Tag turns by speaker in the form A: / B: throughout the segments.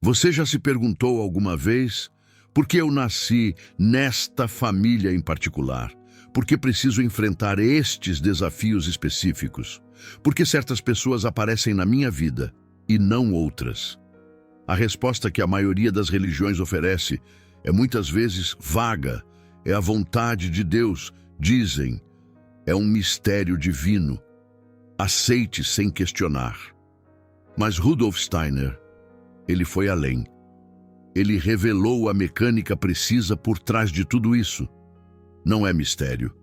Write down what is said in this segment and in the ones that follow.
A: Você já se perguntou alguma vez por que eu nasci nesta família em particular? Por que preciso enfrentar estes desafios específicos? Por que certas pessoas aparecem na minha vida e não outras? A resposta que a maioria das religiões oferece é muitas vezes vaga. É a vontade de Deus, dizem. É um mistério divino. Aceite sem questionar. Mas Rudolf Steiner, ele foi além. Ele revelou a mecânica precisa por trás de tudo isso. Não é mistério.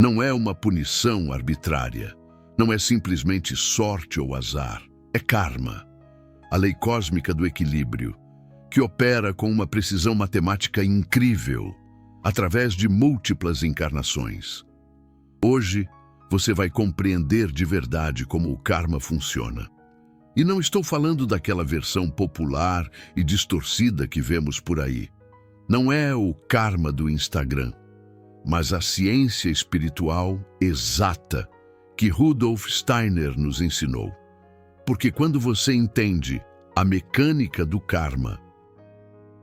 A: Não é uma punição arbitrária. Não é simplesmente sorte ou azar. É karma, a lei cósmica do equilíbrio, que opera com uma precisão matemática incrível, através de múltiplas encarnações. Hoje, você vai compreender de verdade como o karma funciona. E não estou falando daquela versão popular e distorcida que vemos por aí. Não é o karma do Instagram, mas a ciência espiritual exata que Rudolf Steiner nos ensinou. Porque quando você entende a mecânica do karma,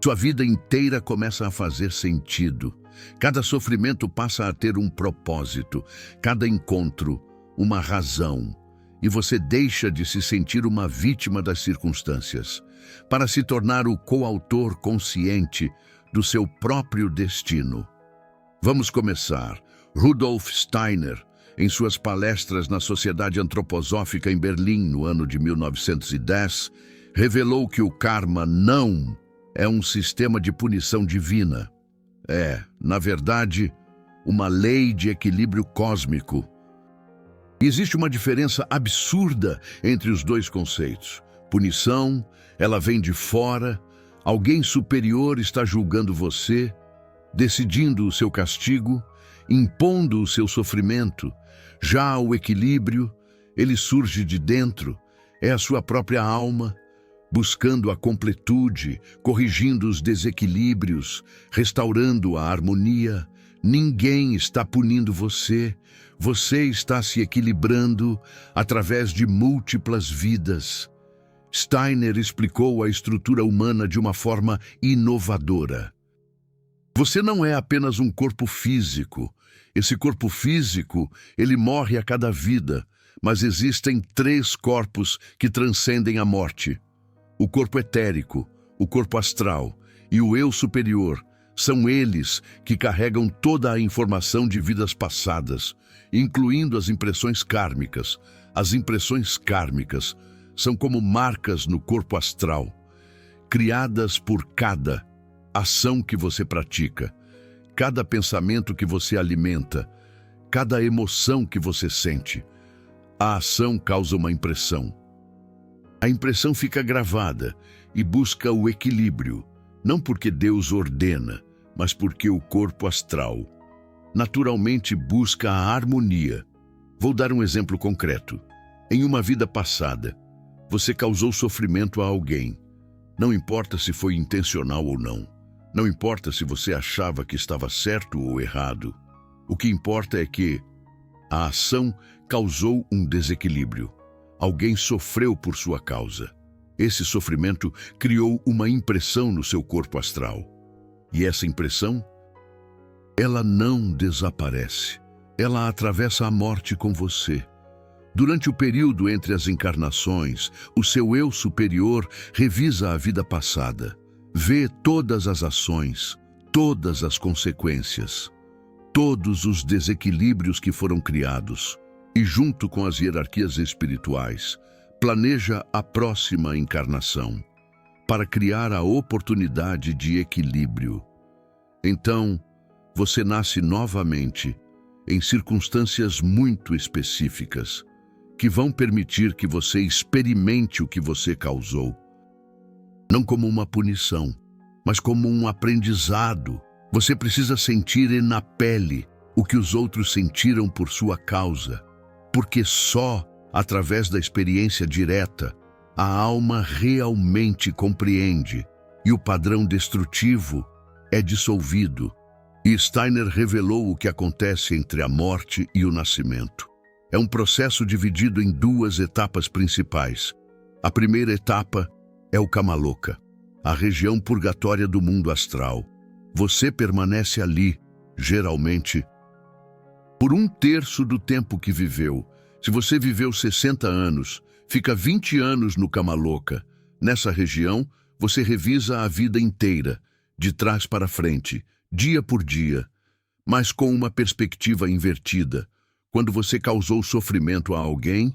A: sua vida inteira começa a fazer sentido. Cada sofrimento passa a ter um propósito, cada encontro, uma razão. E você deixa de se sentir uma vítima das circunstâncias, para se tornar o coautor consciente do seu próprio destino. Vamos começar. Rudolf Steiner, em suas palestras na Sociedade Antroposófica em Berlim, no ano de 1910, revelou que o karma não é um sistema de punição divina. É, na verdade, uma lei de equilíbrio cósmico. Existe uma diferença absurda entre os dois conceitos. Punição, ela vem de fora, alguém superior está julgando você, decidindo o seu castigo, impondo o seu sofrimento. Já o equilíbrio, ele surge de dentro, é a sua própria alma, buscando a completude, corrigindo os desequilíbrios, restaurando a harmonia. Ninguém está punindo você, você está se equilibrando através de múltiplas vidas. Steiner explicou a estrutura humana de uma forma inovadora. Você não é apenas um corpo físico. Esse corpo físico, ele morre a cada vida, mas existem 3 corpos que transcendem a morte. O corpo etérico, o corpo astral e o eu superior são eles que carregam toda a informação de vidas passadas, incluindo as impressões kármicas. As impressões kármicas são como marcas no corpo astral, criadas por cada ação que você pratica, cada pensamento que você alimenta, cada emoção que você sente. A ação causa uma impressão. A impressão fica gravada e busca o equilíbrio, não porque Deus ordena, mas porque o corpo astral naturalmente busca a harmonia. Vou dar um exemplo concreto. Em uma vida passada, você causou sofrimento a alguém. Não importa se foi intencional ou não. Não importa se você achava que estava certo ou errado. O que importa é que a ação causou um desequilíbrio. Alguém sofreu por sua causa. Esse sofrimento criou uma impressão no seu corpo astral. E essa impressão, ela não desaparece. Ela atravessa a morte com você. Durante o período entre as encarnações, o seu eu superior revisa a vida passada. Vê todas as ações, todas as consequências, todos os desequilíbrios que foram criados e, junto com as hierarquias espirituais, planeja a próxima encarnação para criar a oportunidade de equilíbrio. Então, você nasce novamente em circunstâncias muito específicas que vão permitir que você experimente o que você causou. Não como uma punição, mas como um aprendizado. Você precisa sentir na pele o que os outros sentiram por sua causa, porque só através da experiência direta a alma realmente compreende e o padrão destrutivo é dissolvido. E Steiner revelou o que acontece entre a morte e o nascimento. É um processo dividido em 2 etapas principais. A primeira etapa é o Kamaloka, a região purgatória do mundo astral. Você permanece ali, geralmente, por 1/3 do tempo que viveu. Se você viveu 60 anos, fica 20 anos no Kamaloka. Nessa região, você revisa a vida inteira, de trás para frente, dia por dia, mas com uma perspectiva invertida. Quando você causou sofrimento a alguém,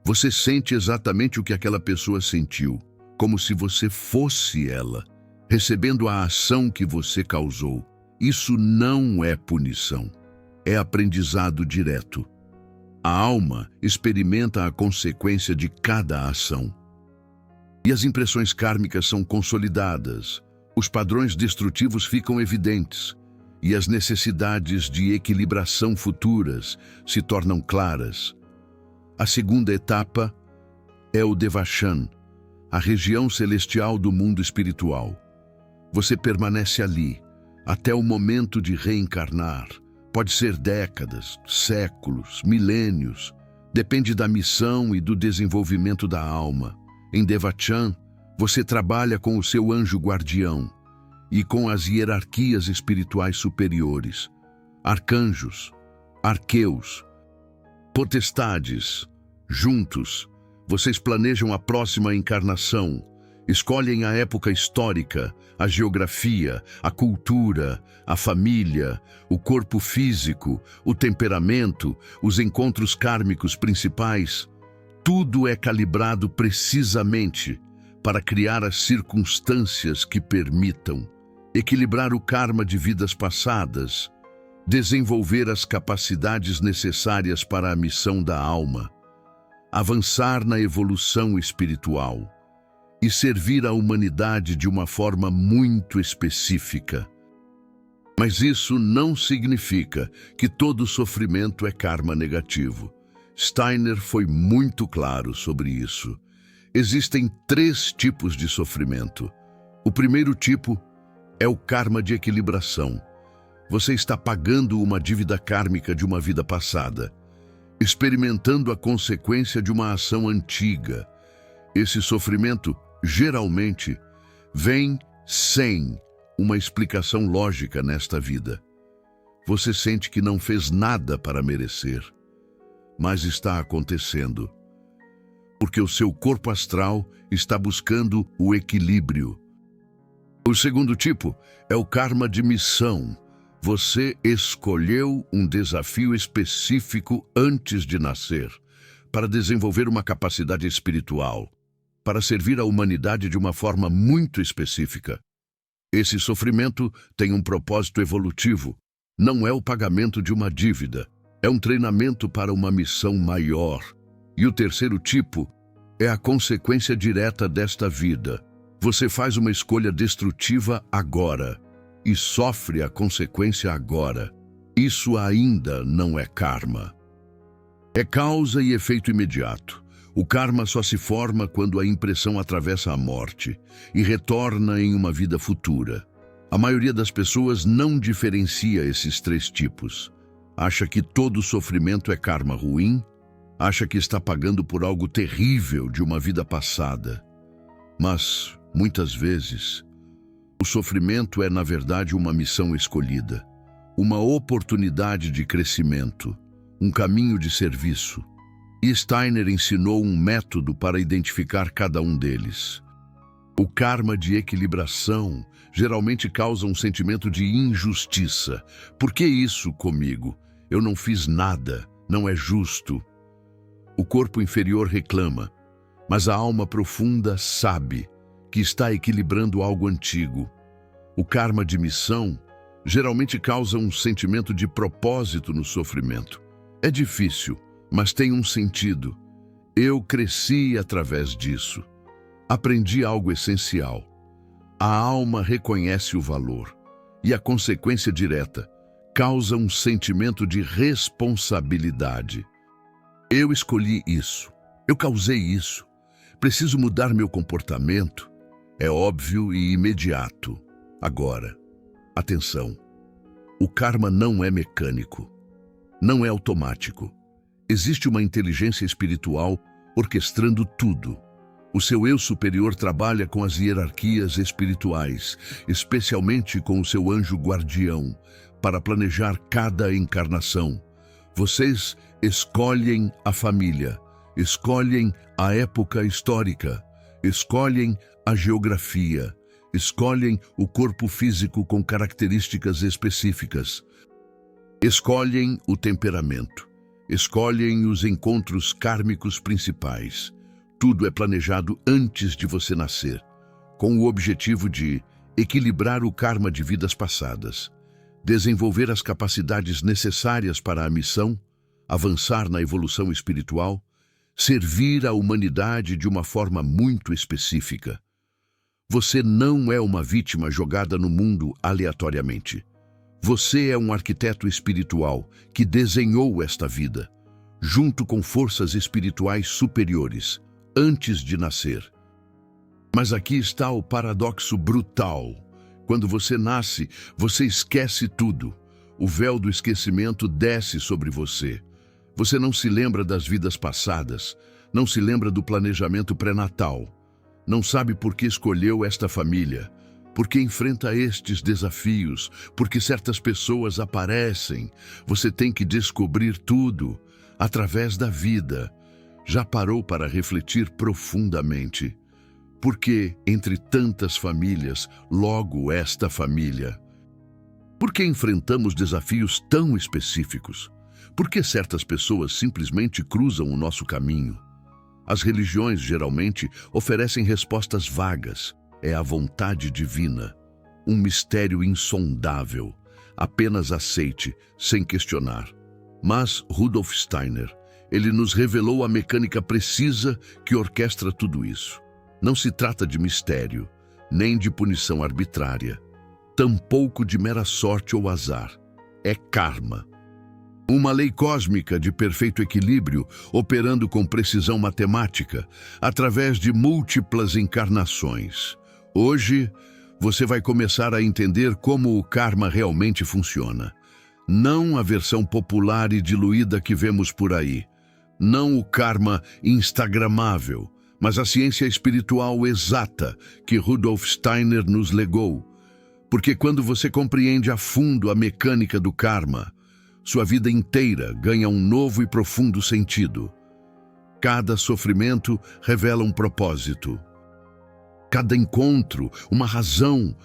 A: você sente exatamente o que aquela pessoa sentiu, como se você fosse ela, recebendo a ação que você causou. Isso não é punição, é aprendizado direto. A alma experimenta a consequência de cada ação. E as impressões kármicas são consolidadas, os padrões destrutivos ficam evidentes, e as necessidades de equilibração futuras se tornam claras. A segunda etapa é o Devachan, a região celestial do mundo espiritual. Você permanece ali, até o momento de reencarnar. Pode ser décadas, séculos, milênios. Depende da missão e do desenvolvimento da alma. Em Devachan, você trabalha com o seu anjo guardião e com as hierarquias espirituais superiores, arcanjos, arqueus, potestades. Juntos, vocês planejam a próxima encarnação, escolhem a época histórica, a geografia, a cultura, a família, o corpo físico, o temperamento, os encontros kármicos principais. Tudo é calibrado precisamente para criar as circunstâncias que permitam equilibrar o karma de vidas passadas, desenvolver as capacidades necessárias para a missão da alma, avançar na evolução espiritual e servir a humanidade de uma forma muito específica. Mas isso não significa que todo sofrimento é karma negativo. Steiner foi muito claro sobre isso. Existem 3 tipos de sofrimento. O primeiro tipo é o karma de equilibração. Você está pagando uma dívida kármica de uma vida passada, experimentando a consequência de uma ação antiga. Esse sofrimento, geralmente, vem sem uma explicação lógica nesta vida. Você sente que não fez nada para merecer, mas está acontecendo, porque o seu corpo astral está buscando o equilíbrio. O segundo tipo é o karma de missão. Você escolheu um desafio específico antes de nascer, para desenvolver uma capacidade espiritual, para servir a humanidade de uma forma muito específica. Esse sofrimento tem um propósito evolutivo. Não é o pagamento de uma dívida, é um treinamento para uma missão maior. E o terceiro tipo é a consequência direta desta vida. Você faz uma escolha destrutiva agora e sofre a consequência agora. Isso ainda não é karma. É causa e efeito imediato. O karma só se forma quando a impressão atravessa a morte e retorna em uma vida futura. A maioria das pessoas não diferencia esses 3 tipos. Acha que todo sofrimento é karma ruim, acha que está pagando por algo terrível de uma vida passada. Mas, muitas vezes, o sofrimento é, na verdade, uma missão escolhida, uma oportunidade de crescimento, um caminho de serviço. E Steiner ensinou um método para identificar cada um deles. O karma de equilibração geralmente causa um sentimento de injustiça. Por que isso comigo? Eu não fiz nada, não é justo. O corpo inferior reclama, mas a alma profunda sabe que está equilibrando algo antigo. O karma de missão geralmente causa um sentimento de propósito no sofrimento. É difícil, mas tem um sentido. Eu cresci através disso. Aprendi algo essencial. A alma reconhece o valor e a consequência direta causa um sentimento de responsabilidade. Eu escolhi isso. Eu causei isso. Preciso mudar meu comportamento. É óbvio e imediato. Agora, atenção. O karma não é mecânico. Não é automático. Existe uma inteligência espiritual orquestrando tudo. O seu eu superior trabalha com as hierarquias espirituais, especialmente com o seu anjo guardião, para planejar cada encarnação. Vocês escolhem a família, escolhem a época histórica, escolhem a geografia, escolhem o corpo físico com características específicas, escolhem o temperamento, escolhem os encontros kármicos principais. Tudo é planejado antes de você nascer, com o objetivo de equilibrar o karma de vidas passadas, desenvolver as capacidades necessárias para a missão, avançar na evolução espiritual, servir à humanidade de uma forma muito específica. Você não é uma vítima jogada no mundo aleatoriamente. Você é um arquiteto espiritual que desenhou esta vida, junto com forças espirituais superiores, antes de nascer. Mas aqui está o paradoxo brutal. Quando você nasce, você esquece tudo. O véu do esquecimento desce sobre você. Você não se lembra das vidas passadas, não se lembra do planejamento pré-natal. Não sabe por que escolheu esta família, por que enfrenta estes desafios, por que certas pessoas aparecem. Você tem que descobrir tudo através da vida. Já parou para refletir profundamente? Por que, entre tantas famílias, logo esta família? Por que enfrentamos desafios tão específicos? Por que certas pessoas simplesmente cruzam o nosso caminho? As religiões, geralmente, oferecem respostas vagas. É a vontade divina, um mistério insondável. Apenas aceite, sem questionar. Mas Rudolf Steiner, ele nos revelou a mecânica precisa que orquestra tudo isso. Não se trata de mistério, nem de punição arbitrária, tampouco de mera sorte ou azar. É karma. Uma lei cósmica de perfeito equilíbrio, operando com precisão matemática, através de múltiplas encarnações. Hoje, você vai começar a entender como o karma realmente funciona. Não a versão popular e diluída que vemos por aí. Não o karma instagramável, mas a ciência espiritual exata que Rudolf Steiner nos legou. Porque quando você compreende a fundo a mecânica do karma, sua vida inteira ganha um novo e profundo sentido. Cada sofrimento revela um propósito. Cada encontro, uma razão,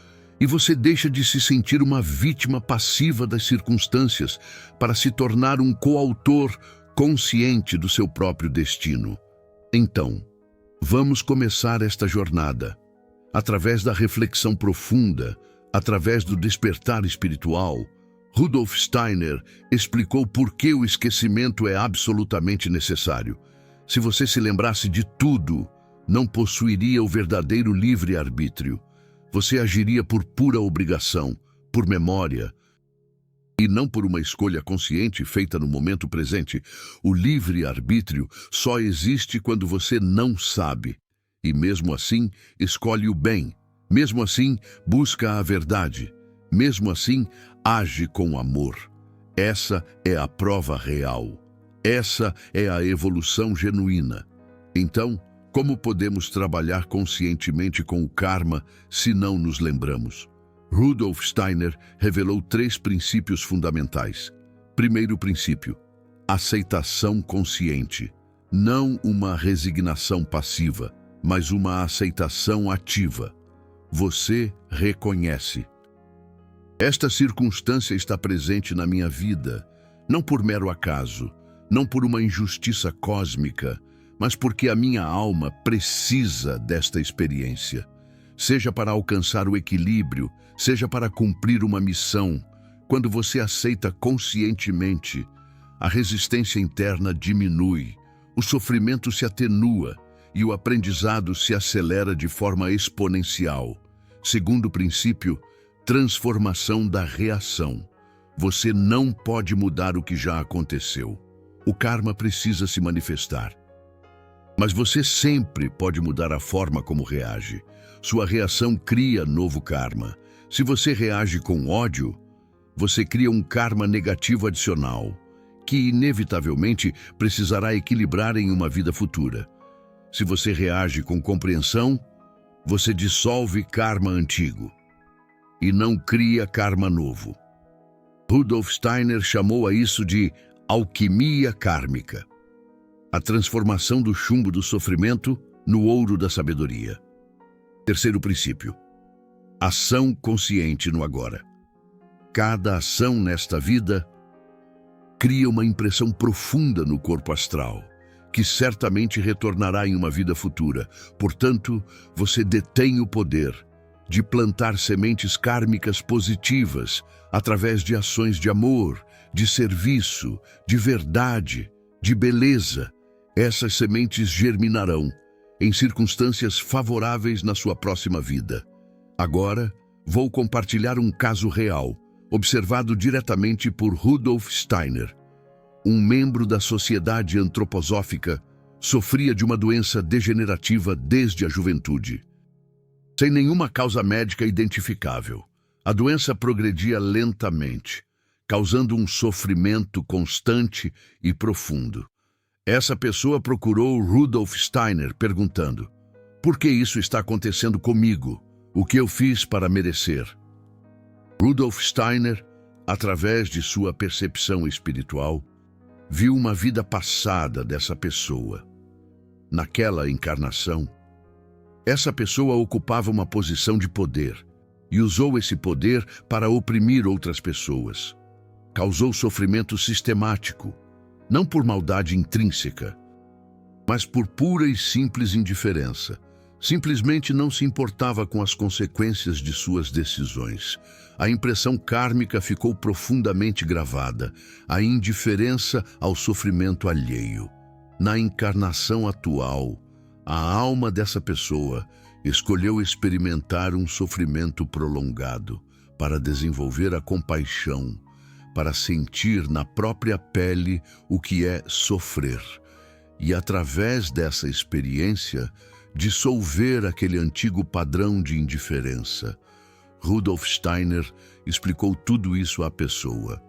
A: e você deixa de se sentir uma vítima passiva das circunstâncias para se tornar um coautor consciente do seu próprio destino. Então, vamos começar esta jornada. Através da reflexão profunda, através do despertar espiritual, Rudolf Steiner explicou por que o esquecimento é absolutamente necessário. Se você se lembrasse de tudo, não possuiria o verdadeiro livre-arbítrio. Você agiria por pura obrigação, por memória, e não por uma escolha consciente feita no momento presente. O livre-arbítrio só existe quando você não sabe. E mesmo assim, escolhe o bem. Mesmo assim, busca a verdade. Mesmo assim, age com amor. Essa é a prova real. Essa é a evolução genuína. Então, como podemos trabalhar conscientemente com o karma se não nos lembramos? Rudolf Steiner revelou 3 princípios fundamentais. Primeiro princípio: aceitação consciente. Não uma resignação passiva, mas uma aceitação ativa. Você reconhece: esta circunstância está presente na minha vida, não por mero acaso, não por uma injustiça cósmica, mas porque a minha alma precisa desta experiência. Seja para alcançar o equilíbrio, seja para cumprir uma missão. Quando você aceita conscientemente, a resistência interna diminui, o sofrimento se atenua e o aprendizado se acelera de forma exponencial. Segundo princípio, transformação da reação. Você não pode mudar o que já aconteceu. O karma precisa se manifestar. Mas você sempre pode mudar a forma como reage. Sua reação cria novo karma. Se você reage com ódio, você cria um karma negativo adicional, que inevitavelmente precisará equilibrar em uma vida futura. Se você reage com compreensão, você dissolve karma antigo e não cria karma novo. Rudolf Steiner chamou a isso de alquimia kármica, a transformação do chumbo do sofrimento no ouro da sabedoria. Terceiro princípio: ação consciente no agora. Cada ação nesta vida cria uma impressão profunda no corpo astral, que certamente retornará em uma vida futura. Portanto, você detém o poder de plantar sementes kármicas positivas através de ações de amor, de serviço, de verdade, de beleza. Essas sementes germinarão em circunstâncias favoráveis na sua próxima vida. Agora, vou compartilhar um caso real, observado diretamente por Rudolf Steiner. Um membro da Sociedade Antroposófica sofria de uma doença degenerativa desde a juventude. Sem nenhuma causa médica identificável, a doença progredia lentamente, causando um sofrimento constante e profundo. Essa pessoa procurou Rudolf Steiner perguntando: por que isso está acontecendo comigo? O que eu fiz para merecer? Rudolf Steiner, através de sua percepção espiritual, viu uma vida passada dessa pessoa. Naquela encarnação, essa pessoa ocupava uma posição de poder e usou esse poder para oprimir outras pessoas. Causou sofrimento sistemático, não por maldade intrínseca, mas por pura e simples indiferença. Simplesmente não se importava com as consequências de suas decisões. A impressão kármica ficou profundamente gravada, a indiferença ao sofrimento alheio. Na encarnação atual, a alma dessa pessoa escolheu experimentar um sofrimento prolongado para desenvolver a compaixão, para sentir na própria pele o que é sofrer. E através dessa experiência, dissolver aquele antigo padrão de indiferença. Rudolf Steiner explicou tudo isso à pessoa.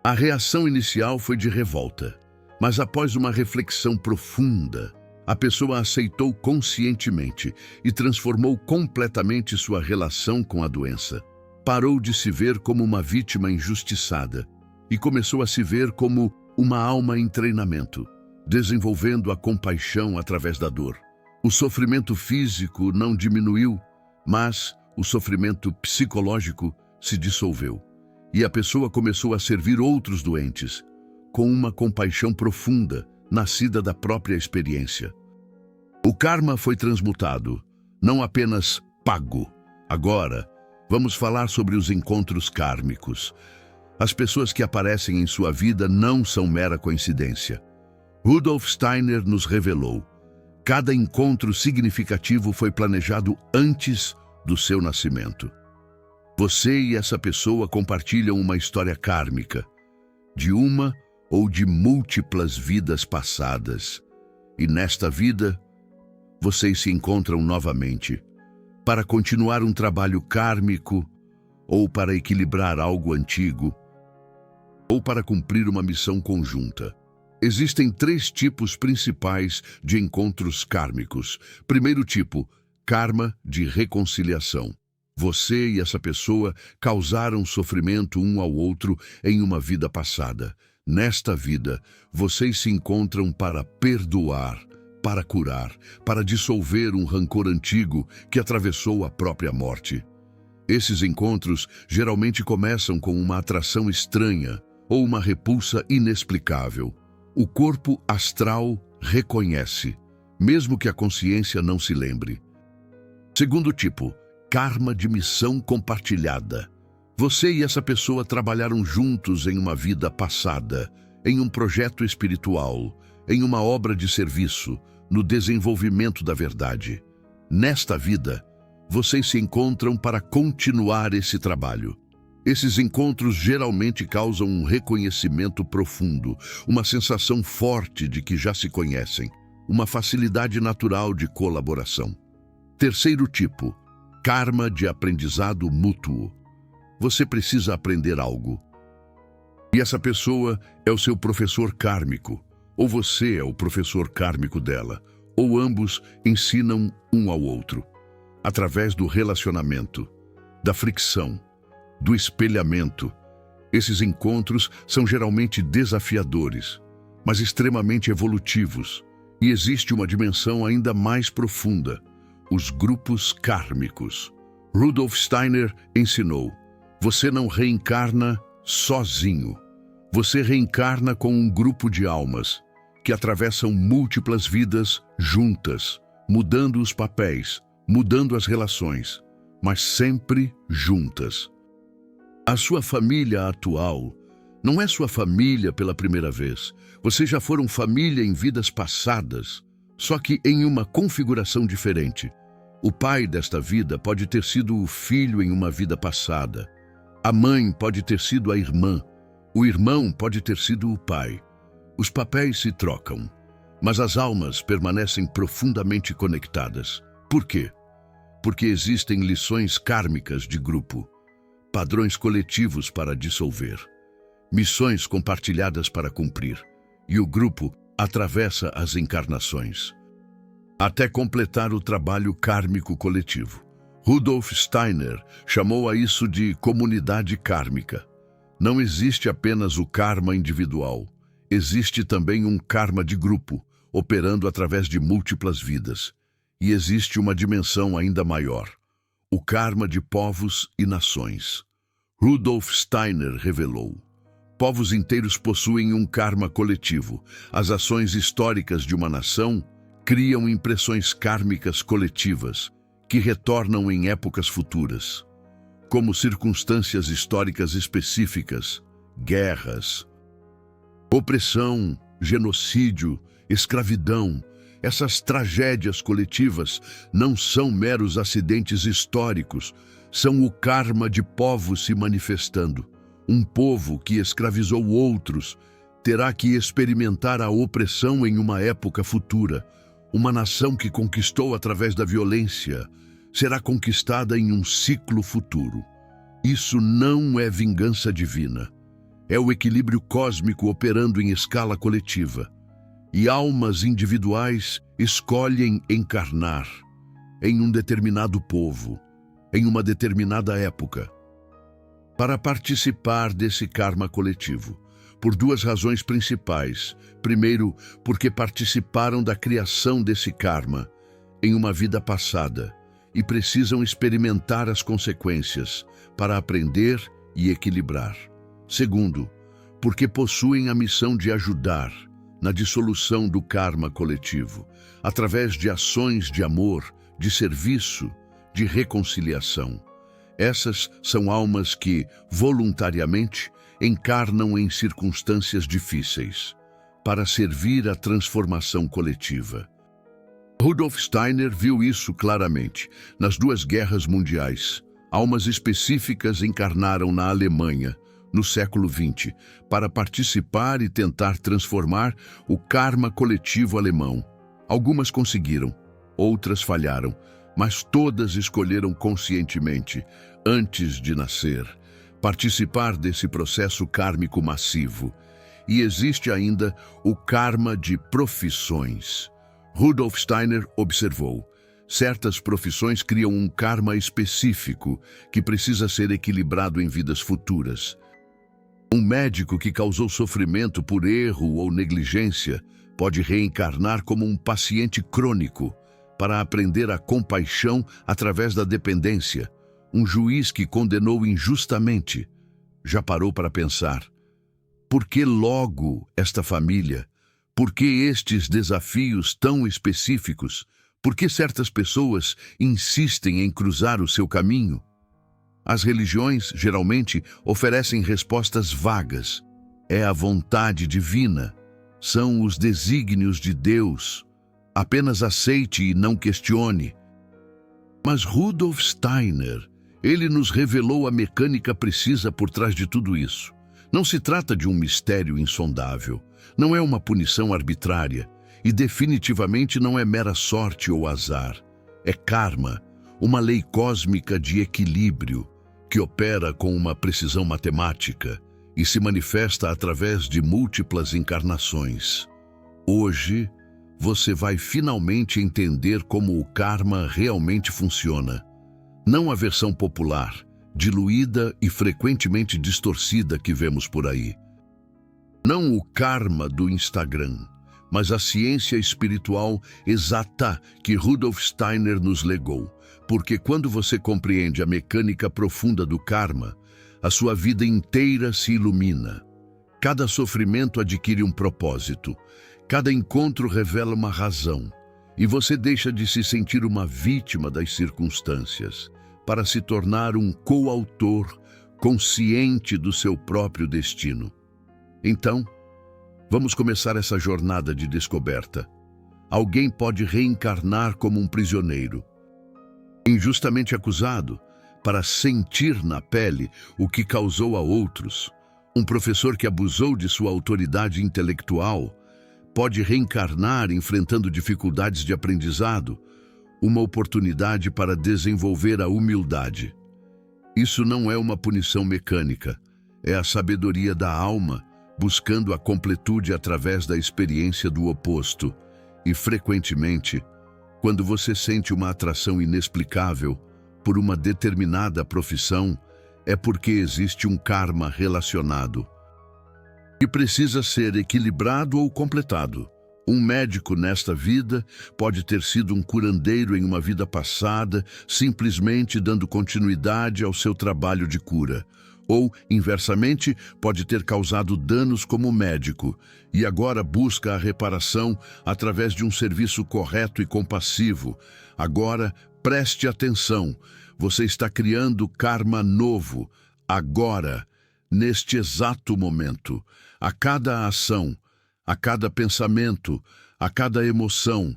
A: A reação inicial foi de revolta, mas após uma reflexão profunda, a pessoa aceitou conscientemente e transformou completamente sua relação com a doença. Parou de se ver como uma vítima injustiçada e começou a se ver como uma alma em treinamento, desenvolvendo a compaixão através da dor. O sofrimento físico não diminuiu, mas o sofrimento psicológico se dissolveu. E a pessoa começou a servir outros doentes, com uma compaixão profunda, nascida da própria experiência. O karma foi transmutado, não apenas pago. Agora, vamos falar sobre os encontros kármicos. As pessoas que aparecem em sua vida não são mera coincidência. Rudolf Steiner nos revelou: cada encontro significativo foi planejado antes do seu nascimento. Você e essa pessoa compartilham uma história kármica, de uma ou de múltiplas vidas passadas. E nesta vida, vocês se encontram novamente para continuar um trabalho kármico, ou para equilibrar algo antigo, ou para cumprir uma missão conjunta. Existem 3 tipos principais de encontros kármicos. Primeiro tipo, karma de reconciliação. Você e essa pessoa causaram sofrimento um ao outro em uma vida passada. Nesta vida, vocês se encontram para perdoar, para curar, para dissolver um rancor antigo que atravessou a própria morte. Esses encontros geralmente começam com uma atração estranha ou uma repulsa inexplicável. O corpo astral reconhece, mesmo que a consciência não se lembre. Segundo tipo, karma de missão compartilhada. Você e essa pessoa trabalharam juntos em uma vida passada, em um projeto espiritual, em uma obra de serviço, no desenvolvimento da verdade. Nesta vida, vocês se encontram para continuar esse trabalho. Esses encontros geralmente causam um reconhecimento profundo, uma sensação forte de que já se conhecem, uma facilidade natural de colaboração. Terceiro tipo, karma de aprendizado mútuo. Você precisa aprender algo. E essa pessoa é o seu professor kármico, ou você é o professor kármico dela, ou ambos ensinam um ao outro, através do relacionamento, da fricção, do espelhamento. Esses encontros são geralmente desafiadores, mas extremamente evolutivos, e existe uma dimensão ainda mais profunda: os grupos kármicos. Rudolf Steiner ensinou: você não reencarna sozinho. Você reencarna com um grupo de almas que atravessam múltiplas vidas juntas, mudando os papéis, mudando as relações, mas sempre juntas. A sua família atual não é sua família pela primeira vez. Vocês já foram família em vidas passadas, só que em uma configuração diferente. O pai desta vida pode ter sido o filho em uma vida passada. A mãe pode ter sido a irmã. O irmão pode ter sido o pai. Os papéis se trocam, mas as almas permanecem profundamente conectadas. Por quê? Porque existem lições kármicas de grupo, padrões coletivos para dissolver, missões compartilhadas para cumprir, e o grupo atravessa as encarnações, até completar o trabalho kármico coletivo. Rudolf Steiner chamou a isso de comunidade kármica. Não existe apenas o karma individual, existe também um karma de grupo, operando através de múltiplas vidas. E existe uma dimensão ainda maior: o karma de povos e nações. Rudolf Steiner revelou: povos inteiros possuem um karma coletivo. As ações históricas de uma nação criam impressões kármicas coletivas que retornam em épocas futuras, como circunstâncias históricas específicas, guerras, opressão, genocídio, escravidão. Essas tragédias coletivas não são meros acidentes históricos, são o karma de povos se manifestando. Um povo que escravizou outros terá que experimentar a opressão em uma época futura. Uma nação que conquistou através da violência será conquistada em um ciclo futuro. Isso não é vingança divina. É o equilíbrio cósmico operando em escala coletiva. E almas individuais escolhem encarnar em um determinado povo, em uma determinada época, para participar desse karma coletivo, por duas razões principais. Primeiro, porque participaram da criação desse karma em uma vida passada e precisam experimentar as consequências para aprender e equilibrar. Segundo, porque possuem a missão de ajudar na dissolução do karma coletivo, através de ações de amor, de serviço, de reconciliação. Essas são almas que, voluntariamente, encarnam em circunstâncias difíceis, para servir à transformação coletiva. Rudolf Steiner viu isso claramente. Nas duas guerras mundiais, almas específicas encarnaram na Alemanha, no século XX, para participar e tentar transformar o karma coletivo alemão. Algumas conseguiram, outras falharam, mas todas escolheram conscientemente, antes de nascer, participar desse processo kármico massivo. E existe ainda o karma de profissões. Rudolf Steiner observou: certas profissões criam um karma específico que precisa ser equilibrado em vidas futuras. Um médico que causou sofrimento por erro ou negligência pode reencarnar como um paciente crônico para aprender a compaixão através da dependência. Um juiz que condenou injustamente já parou para pensar: por que logo esta família? Por que estes desafios tão específicos? Por que certas pessoas insistem em cruzar o seu caminho? As religiões, geralmente, oferecem respostas vagas. É a vontade divina. São os desígnios de Deus. Apenas aceite e não questione. Mas Rudolf Steiner, ele nos revelou a mecânica precisa por trás de tudo isso. Não se trata de um mistério insondável. Não é uma punição arbitrária. E definitivamente não é mera sorte ou azar. É karma, uma lei cósmica de equilíbrio, que opera com uma precisão matemática e se manifesta através de múltiplas encarnações. Hoje, você vai finalmente entender como o karma realmente funciona. Não a versão popular, diluída e frequentemente distorcida que vemos por aí. Não o karma do Instagram, mas a ciência espiritual exata que Rudolf Steiner nos legou. Porque quando você compreende a mecânica profunda do karma, a sua vida inteira se ilumina. Cada sofrimento adquire um propósito. Cada encontro revela uma razão. E você deixa de se sentir uma vítima das circunstâncias para se tornar um coautor consciente do seu próprio destino. Então, vamos começar essa jornada de descoberta. Alguém pode reencarnar como um prisioneiro, injustamente acusado, para sentir na pele o que causou a outros. Um professor que abusou de sua autoridade intelectual pode reencarnar enfrentando dificuldades de aprendizado, uma oportunidade para desenvolver a humildade. Isso não é uma punição mecânica, é a sabedoria da alma, buscando a completude através da experiência do oposto. E, frequentemente, quando você sente uma atração inexplicável por uma determinada profissão, é porque existe um karma relacionado que precisa ser equilibrado ou completado. Um médico nesta vida pode ter sido um curandeiro em uma vida passada, simplesmente dando continuidade ao seu trabalho de cura. Ou, inversamente, pode ter causado danos como médico e agora busca a reparação através de um serviço correto e compassivo. Agora, preste atenção, você está criando karma novo, agora, neste exato momento. A cada ação, a cada pensamento, a cada emoção,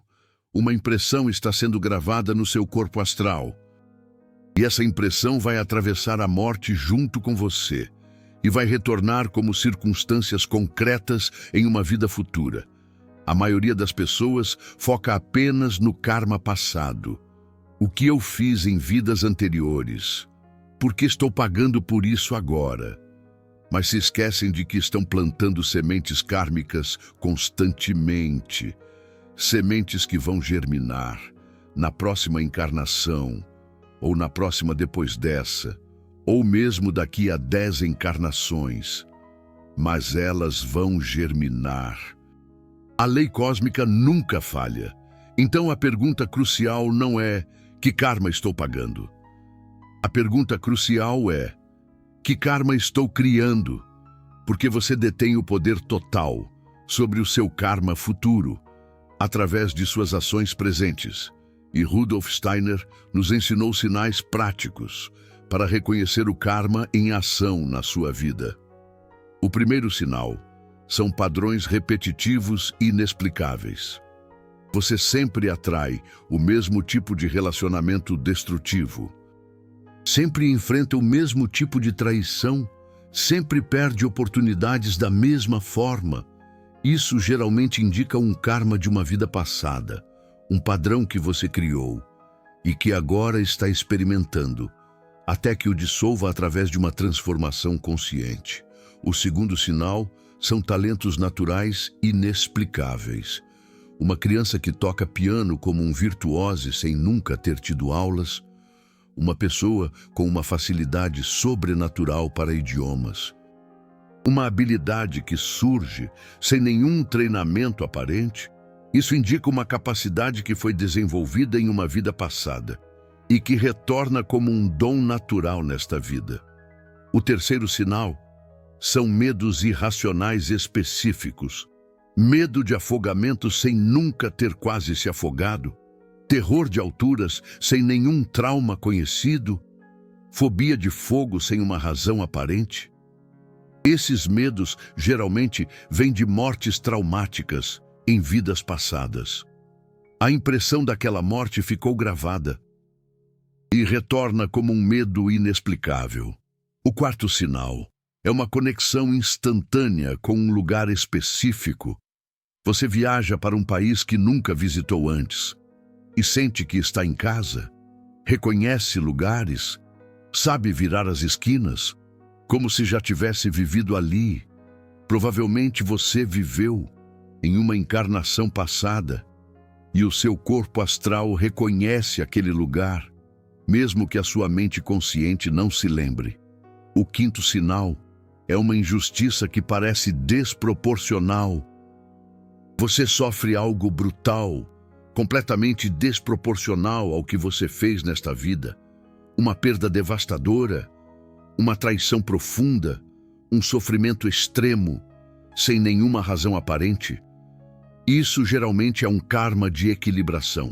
A: uma impressão está sendo gravada no seu corpo astral. E essa impressão vai atravessar a morte junto com você e vai retornar como circunstâncias concretas em uma vida futura. A maioria das pessoas foca apenas no karma passado. O que eu fiz em vidas anteriores? Por que estou pagando por isso agora? Mas se esquecem de que estão plantando sementes kármicas constantemente. Sementes que vão germinar na próxima encarnação, ou na próxima depois dessa, ou mesmo daqui a 10 encarnações. Mas elas vão germinar. A lei cósmica nunca falha. Então a pergunta crucial não é: que karma estou pagando? A pergunta crucial é: que karma estou criando? Porque você detém o poder total sobre o seu karma futuro, através de suas ações presentes. E Rudolf Steiner nos ensinou sinais práticos para reconhecer o karma em ação na sua vida. O primeiro sinal são padrões repetitivos e inexplicáveis. Você sempre atrai o mesmo tipo de relacionamento destrutivo. Sempre enfrenta o mesmo tipo de traição. Sempre perde oportunidades da mesma forma. Isso geralmente indica um karma de uma vida passada. Um padrão que você criou e que agora está experimentando, até que o dissolva através de uma transformação consciente. O segundo sinal são talentos naturais inexplicáveis. Uma criança que toca piano como um virtuose sem nunca ter tido aulas. Uma pessoa com uma facilidade sobrenatural para idiomas. Uma habilidade que surge sem nenhum treinamento aparente. Isso indica uma capacidade que foi desenvolvida em uma vida passada e que retorna como um dom natural nesta vida. O terceiro sinal são medos irracionais específicos. Medo de afogamento sem nunca ter quase se afogado. Terror de alturas sem nenhum trauma conhecido. Fobia de fogo sem uma razão aparente. Esses medos geralmente vêm de mortes traumáticas em vidas passadas. A impressão daquela morte ficou gravada e retorna como um medo inexplicável. O quarto sinal é uma conexão instantânea com um lugar específico. Você viaja para um país que nunca visitou antes e sente que está em casa, reconhece lugares, sabe virar as esquinas, como se já tivesse vivido ali. Provavelmente você viveu em uma encarnação passada e o seu corpo astral reconhece aquele lugar, mesmo que a sua mente consciente não se lembre. O quinto sinal é uma injustiça que parece desproporcional. Você sofre algo brutal, completamente desproporcional ao que você fez nesta vida. Uma perda devastadora, uma traição profunda, um sofrimento extremo, sem nenhuma razão aparente. Isso geralmente é um karma de equilibração,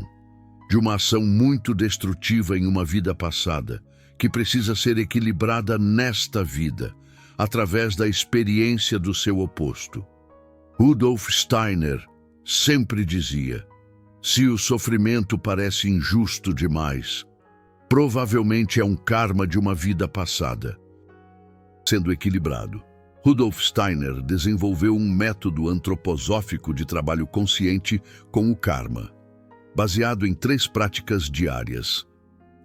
A: de uma ação muito destrutiva em uma vida passada, que precisa ser equilibrada nesta vida, através da experiência do seu oposto. Rudolf Steiner sempre dizia: se o sofrimento parece injusto demais, provavelmente é um karma de uma vida passada. Sendo equilibrado, Rudolf Steiner desenvolveu um método antroposófico de trabalho consciente com o karma, baseado em 3 práticas diárias.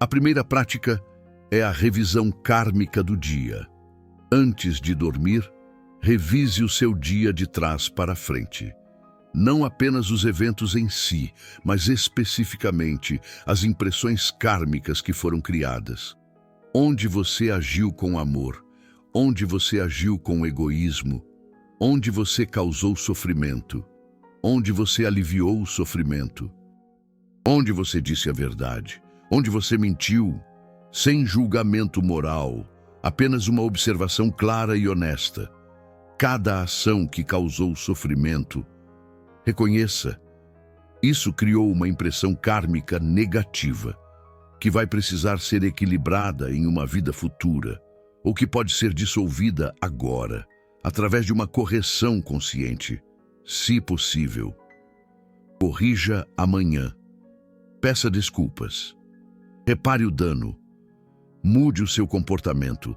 A: A primeira prática é a revisão kármica do dia. Antes de dormir, revise o seu dia de trás para frente. Não apenas os eventos em si, mas especificamente as impressões kármicas que foram criadas. Onde você agiu com amor, onde você agiu com egoísmo, onde você causou sofrimento, onde você aliviou o sofrimento, onde você disse a verdade, onde você mentiu, sem julgamento moral, apenas uma observação clara e honesta. Cada ação que causou sofrimento, reconheça. Isso criou uma impressão kármica negativa, que vai precisar ser equilibrada em uma vida futura, ou que pode ser dissolvida agora, através de uma correção consciente. Se possível, corrija amanhã. Peça desculpas. Repare o dano. Mude o seu comportamento.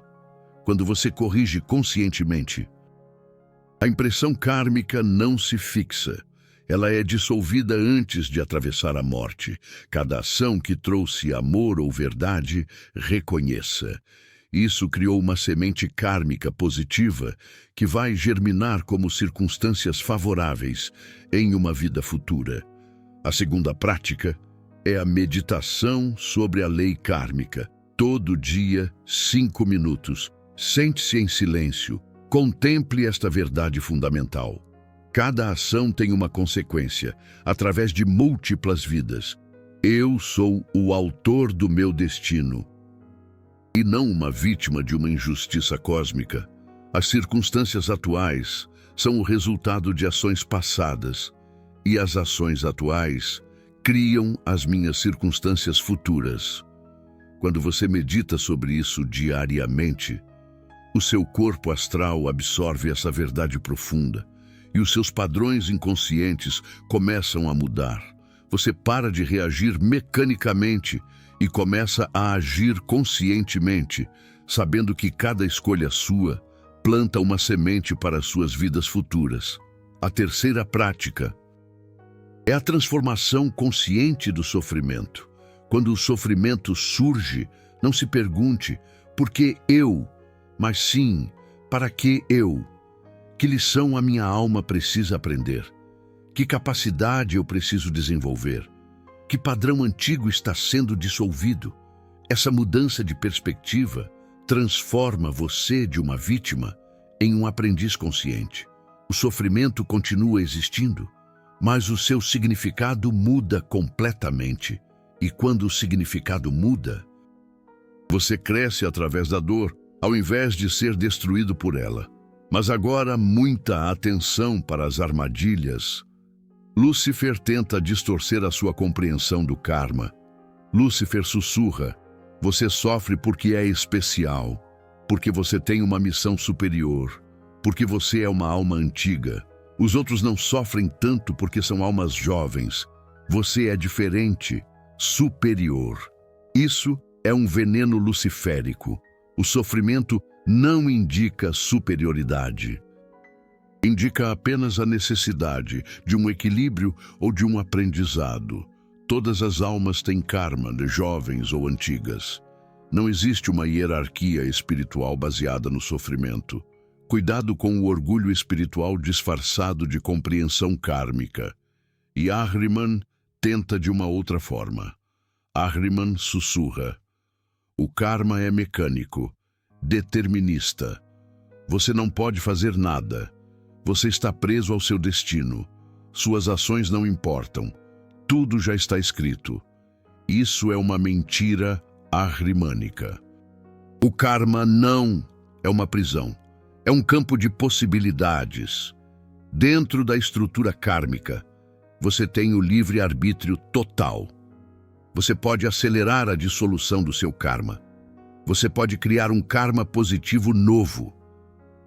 A: Quando você corrige conscientemente, a impressão kármica não se fixa. Ela é dissolvida antes de atravessar a morte. Cada ação que trouxe amor ou verdade, reconheça. Isso criou uma semente kármica positiva que vai germinar como circunstâncias favoráveis em uma vida futura. A segunda prática é a meditação sobre a lei kármica. Todo dia, 5 minutos. Sente-se em silêncio. Contemple esta verdade fundamental. Cada ação tem uma consequência, através de múltiplas vidas. Eu sou o autor do meu destino, e não uma vítima de uma injustiça cósmica. As circunstâncias atuais são o resultado de ações passadas, e as ações atuais criam as minhas circunstâncias futuras. Quando você medita sobre isso diariamente, o seu corpo astral absorve essa verdade profunda, e os seus padrões inconscientes começam a mudar. Você para de reagir mecanicamente e começa a agir conscientemente, sabendo que cada escolha sua planta uma semente para as suas vidas futuras. A terceira prática é a transformação consciente do sofrimento. Quando o sofrimento surge, não se pergunte por que eu, mas sim para que eu. Que lição a minha alma precisa aprender? Que capacidade eu preciso desenvolver? Que padrão antigo está sendo dissolvido? Essa mudança de perspectiva transforma você de uma vítima em um aprendiz consciente. O sofrimento continua existindo, mas o seu significado muda completamente. E quando o significado muda, você cresce através da dor, ao invés de ser destruído por ela. Mas agora, muita atenção para as armadilhas. Lúcifer tenta distorcer a sua compreensão do karma. Lúcifer sussurra: você sofre porque é especial, porque você tem uma missão superior, porque você é uma alma antiga. Os outros não sofrem tanto porque são almas jovens. Você é diferente, superior. Isso é um veneno luciférico. O sofrimento não indica superioridade. Indica apenas a necessidade de um equilíbrio ou de um aprendizado. Todas as almas têm karma, de jovens ou antigas. Não existe uma hierarquia espiritual baseada no sofrimento. Cuidado com o orgulho espiritual disfarçado de compreensão kármica. E Ahriman tenta de uma outra forma. Ahriman sussurra: o karma é mecânico, determinista. Você não pode fazer nada. Você está preso ao seu destino. Suas ações não importam. Tudo já está escrito. Isso é uma mentira ahrimânica. O karma não é uma prisão. É um campo de possibilidades. Dentro da estrutura kármica, você tem o livre-arbítrio total. Você pode acelerar a dissolução do seu karma. Você pode criar um karma positivo novo.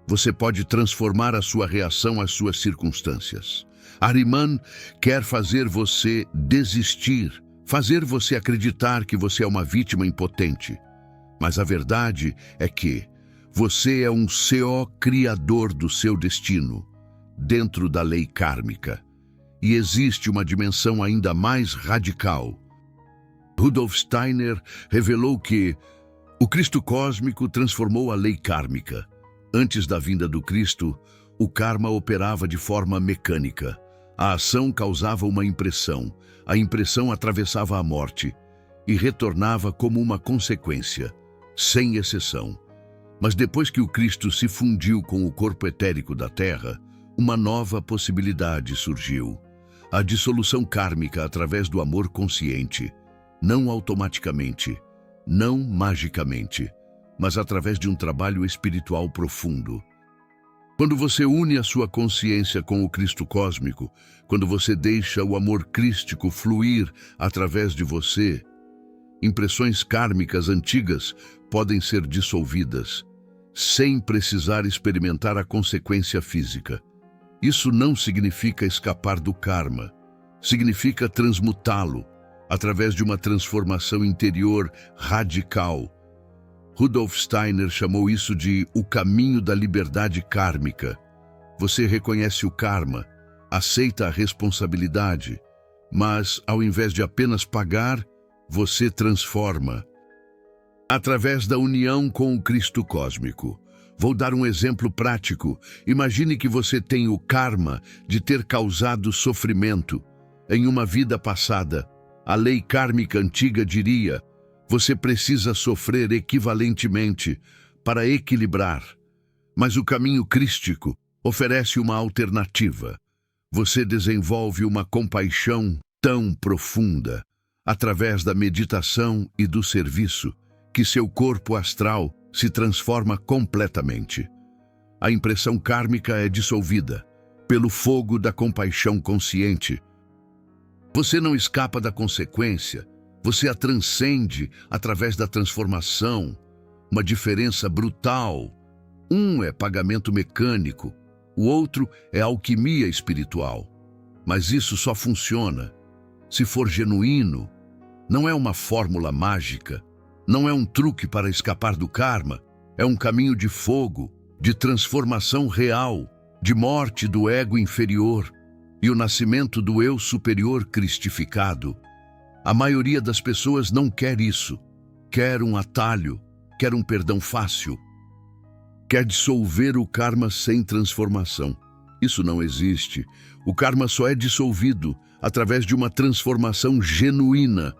A: Você pode transformar a sua reação às suas circunstâncias. Ahriman quer fazer você desistir, fazer você acreditar que você é uma vítima impotente. Mas a verdade é que você é um criador do seu destino, dentro da lei kármica. E existe uma dimensão ainda mais radical. Rudolf Steiner revelou que o Cristo cósmico transformou a lei kármica. Antes da vinda do Cristo, o karma operava de forma mecânica. A ação causava uma impressão, a impressão atravessava a morte e retornava como uma consequência, sem exceção. Mas depois que o Cristo se fundiu com o corpo etérico da Terra, uma nova possibilidade surgiu. A dissolução kármica através do amor consciente, não automaticamente, não magicamente, mas através de um trabalho espiritual profundo. Quando você une a sua consciência com o Cristo cósmico, quando você deixa o amor crístico fluir através de você, impressões kármicas antigas podem ser dissolvidas, sem precisar experimentar a consequência física. Isso não significa escapar do karma, significa transmutá-lo através de uma transformação interior radical. Rudolf Steiner chamou isso de o caminho da liberdade kármica. Você reconhece o karma, aceita a responsabilidade, mas, ao invés de apenas pagar, você transforma. Através da união com o Cristo cósmico. Vou dar um exemplo prático. Imagine que você tem o karma de ter causado sofrimento em uma vida passada. A lei kármica antiga diria: você precisa sofrer equivalentemente para equilibrar. Mas o caminho crístico oferece uma alternativa. Você desenvolve uma compaixão tão profunda, através da meditação e do serviço, que seu corpo astral se transforma completamente. A impressão kármica é dissolvida pelo fogo da compaixão consciente. Você não escapa da consequência. Você a transcende através da transformação, uma diferença brutal. Um é pagamento mecânico, o outro é alquimia espiritual. Mas isso só funciona se for genuíno. Não é uma fórmula mágica, não é um truque para escapar do karma, é um caminho de fogo, de transformação real, de morte do ego inferior e o nascimento do eu superior cristificado. A maioria das pessoas não quer isso. Quer um atalho, quer um perdão fácil. Quer dissolver o karma sem transformação. Isso não existe. O karma só é dissolvido através de uma transformação genuína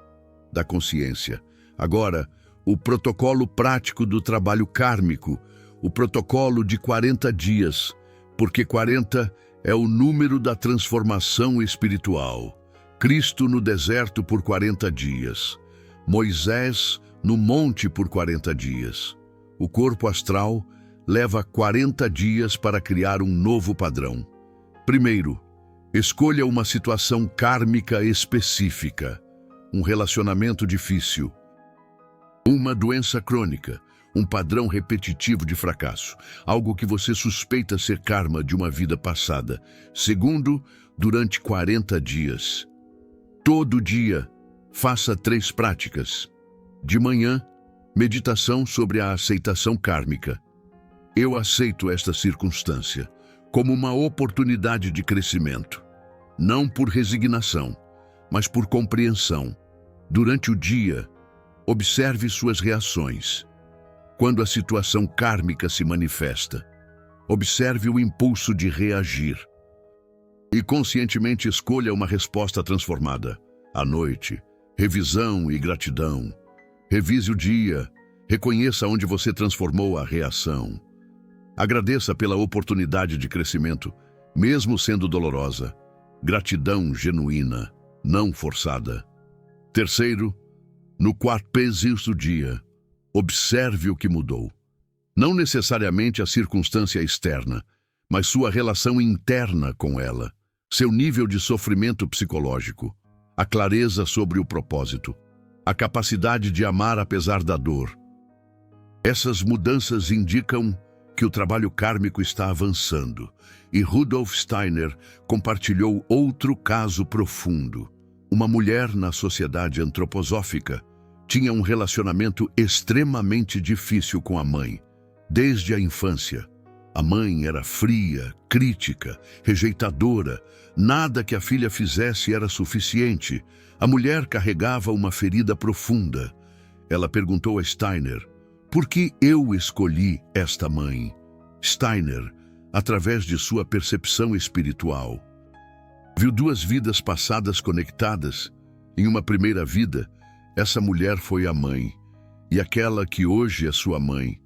A: da consciência. Agora, o protocolo prático do trabalho kármico, o protocolo de 40 dias, porque 40 é o número da transformação espiritual. Cristo no deserto por 40 dias. Moisés no monte por 40 dias. O corpo astral leva 40 dias para criar um novo padrão. Primeiro, escolha uma situação kármica específica. Um relacionamento difícil. Uma doença crônica. Um padrão repetitivo de fracasso. Algo que você suspeita ser karma de uma vida passada. Segundo, durante 40 dias. Todo dia, faça 3 práticas. De manhã, meditação sobre a aceitação kármica. Eu aceito esta circunstância como uma oportunidade de crescimento. Não por resignação, mas por compreensão. Durante o dia, observe suas reações. Quando a situação kármica se manifesta, observe o impulso de reagir. E conscientemente escolha uma resposta transformada. à noite, revisão e gratidão. Revise o dia, reconheça onde você transformou a reação. Agradeça pela oportunidade de crescimento, mesmo sendo dolorosa. Gratidão genuína, não forçada. Terceiro, no quarto do dia, observe o que mudou. Não necessariamente a circunstância externa, mas sua relação interna com ela, seu nível de sofrimento psicológico, a clareza sobre o propósito, a capacidade de amar apesar da dor. Essas mudanças indicam que o trabalho kármico está avançando, e Rudolf Steiner compartilhou outro caso profundo. Uma mulher na sociedade antroposófica tinha um relacionamento extremamente difícil com a mãe, desde a infância. A mãe era fria, crítica, rejeitadora. Nada que a filha fizesse era suficiente. A mulher carregava uma ferida profunda. Ela perguntou a Steiner: por que eu escolhi esta mãe? Steiner, através de sua percepção espiritual, viu duas vidas passadas conectadas. Em uma primeira vida, essa mulher foi a mãe, e aquela que hoje é sua mãe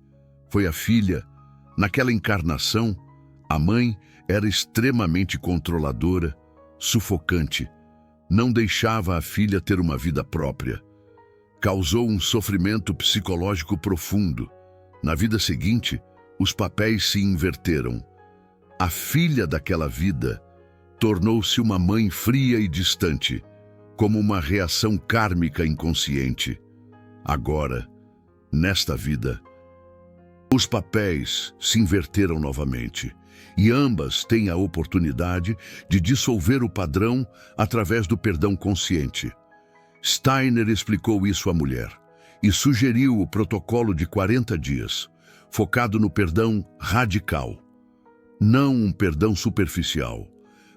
A: foi a filha. Naquela encarnação, a mãe era extremamente controladora, sufocante, não deixava a filha ter uma vida própria. Causou um sofrimento psicológico profundo. Na vida seguinte, os papéis se inverteram. A filha daquela vida tornou-se uma mãe fria e distante, como uma reação kármica inconsciente. Agora, nesta vida, os papéis se inverteram novamente, e ambas têm a oportunidade de dissolver o padrão através do perdão consciente. Steiner explicou isso à mulher e sugeriu o protocolo de 40 dias, focado no perdão radical. Não um perdão superficial,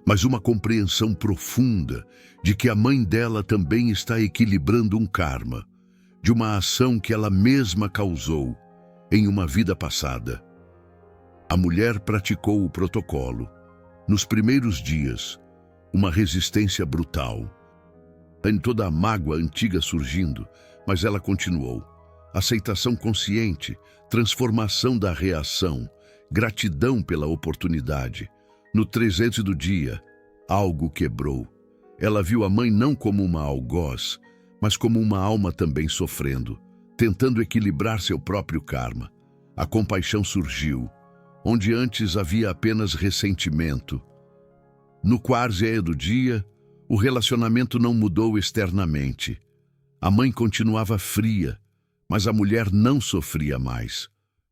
A: mas uma compreensão profunda de que a mãe dela também está equilibrando um karma, de uma ação que ela mesma causou em uma vida passada. A mulher praticou o protocolo. Nos primeiros dias, uma resistência brutal. Em toda a mágoa antiga surgindo, mas ela continuou. Aceitação consciente, transformação da reação, gratidão pela oportunidade. No 300 do dia, algo quebrou. Ela viu a mãe não como uma algoz, mas como uma alma também sofrendo, tentando equilibrar seu próprio karma. A compaixão surgiu, onde antes havia apenas ressentimento. No 40 do dia, o relacionamento não mudou externamente. A mãe continuava fria, mas a mulher não sofria mais,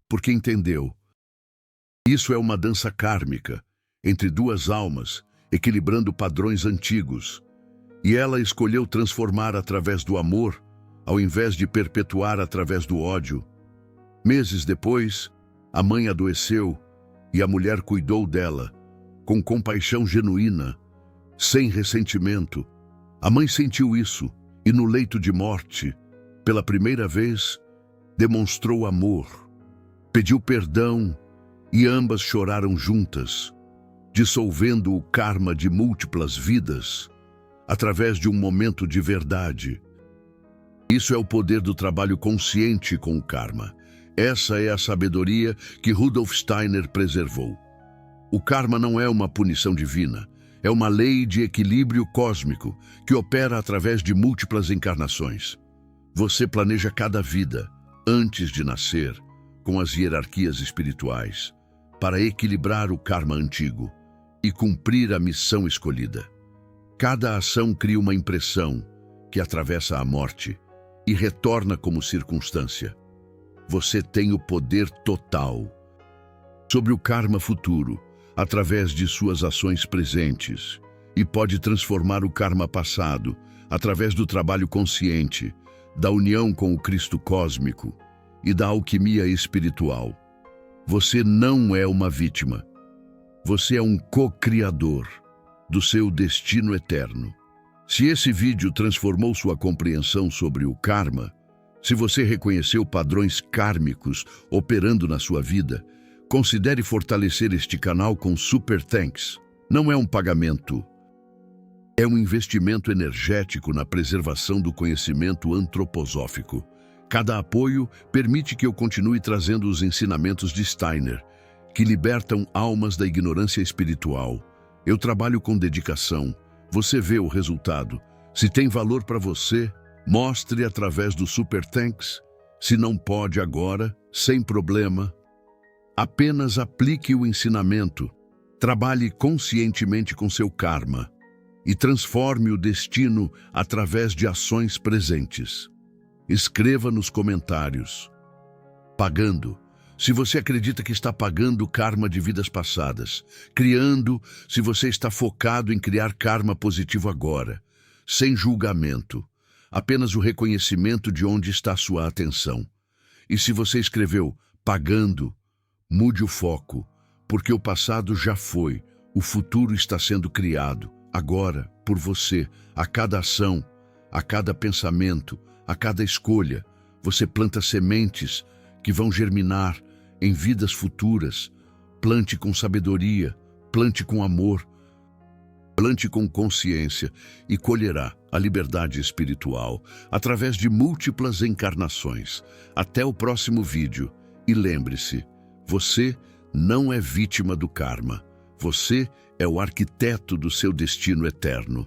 A: porque entendeu. Isso é uma dança kármica, entre duas almas, equilibrando padrões antigos. E ela escolheu transformar através do amor, ao invés de perpetuar através do ódio. Meses depois, a mãe adoeceu e a mulher cuidou dela, com compaixão genuína, sem ressentimento. A mãe sentiu isso e no leito de morte, pela primeira vez, demonstrou amor, pediu perdão e ambas choraram juntas, dissolvendo o karma de múltiplas vidas através de um momento de verdade. Isso é o poder do trabalho consciente com o karma. Essa é a sabedoria que Rudolf Steiner preservou. O karma não é uma punição divina, é uma lei de equilíbrio cósmico que opera através de múltiplas encarnações. Você planeja cada vida, antes de nascer, com as hierarquias espirituais, para equilibrar o karma antigo e cumprir a missão escolhida. Cada ação cria uma impressão que atravessa a morte e retorna como circunstância. Você tem o poder total sobre o karma futuro através de suas ações presentes e pode transformar o karma passado através do trabalho consciente, da união com o Cristo cósmico e da alquimia espiritual. Você não é uma vítima. Você é um co-criador do seu destino eterno. Se esse vídeo transformou sua compreensão sobre o karma, se você reconheceu padrões kármicos operando na sua vida, considere fortalecer este canal com Super Thanks. Não é um pagamento, É um investimento energético na preservação do conhecimento antroposófico. Cada apoio permite que eu continue trazendo os ensinamentos de Steiner, que libertam almas da ignorância espiritual. Eu trabalho com dedicação. Você vê o resultado. Se tem valor para você, mostre através do Super Thanks. Se não pode agora, sem problema. Apenas aplique o ensinamento. Trabalhe conscientemente com seu karma e transforme o destino através de ações presentes. Escreva nos comentários. Pagando. Se você acredita que está pagando o karma de vidas passadas. Criando, se você está focado em criar karma positivo agora. Sem julgamento. Apenas o reconhecimento de onde está sua atenção. E se você escreveu pagando, mude o foco, porque o passado já foi, o futuro está sendo criado, agora, por você, a cada ação, a cada pensamento, a cada escolha. Você planta sementes que vão germinar em vidas futuras. Plante com sabedoria, plante com amor, plante com consciência e colherá a liberdade espiritual através de múltiplas encarnações. Até o próximo vídeo. E lembre-se, você não é vítima do karma. Você é o arquiteto do seu destino eterno.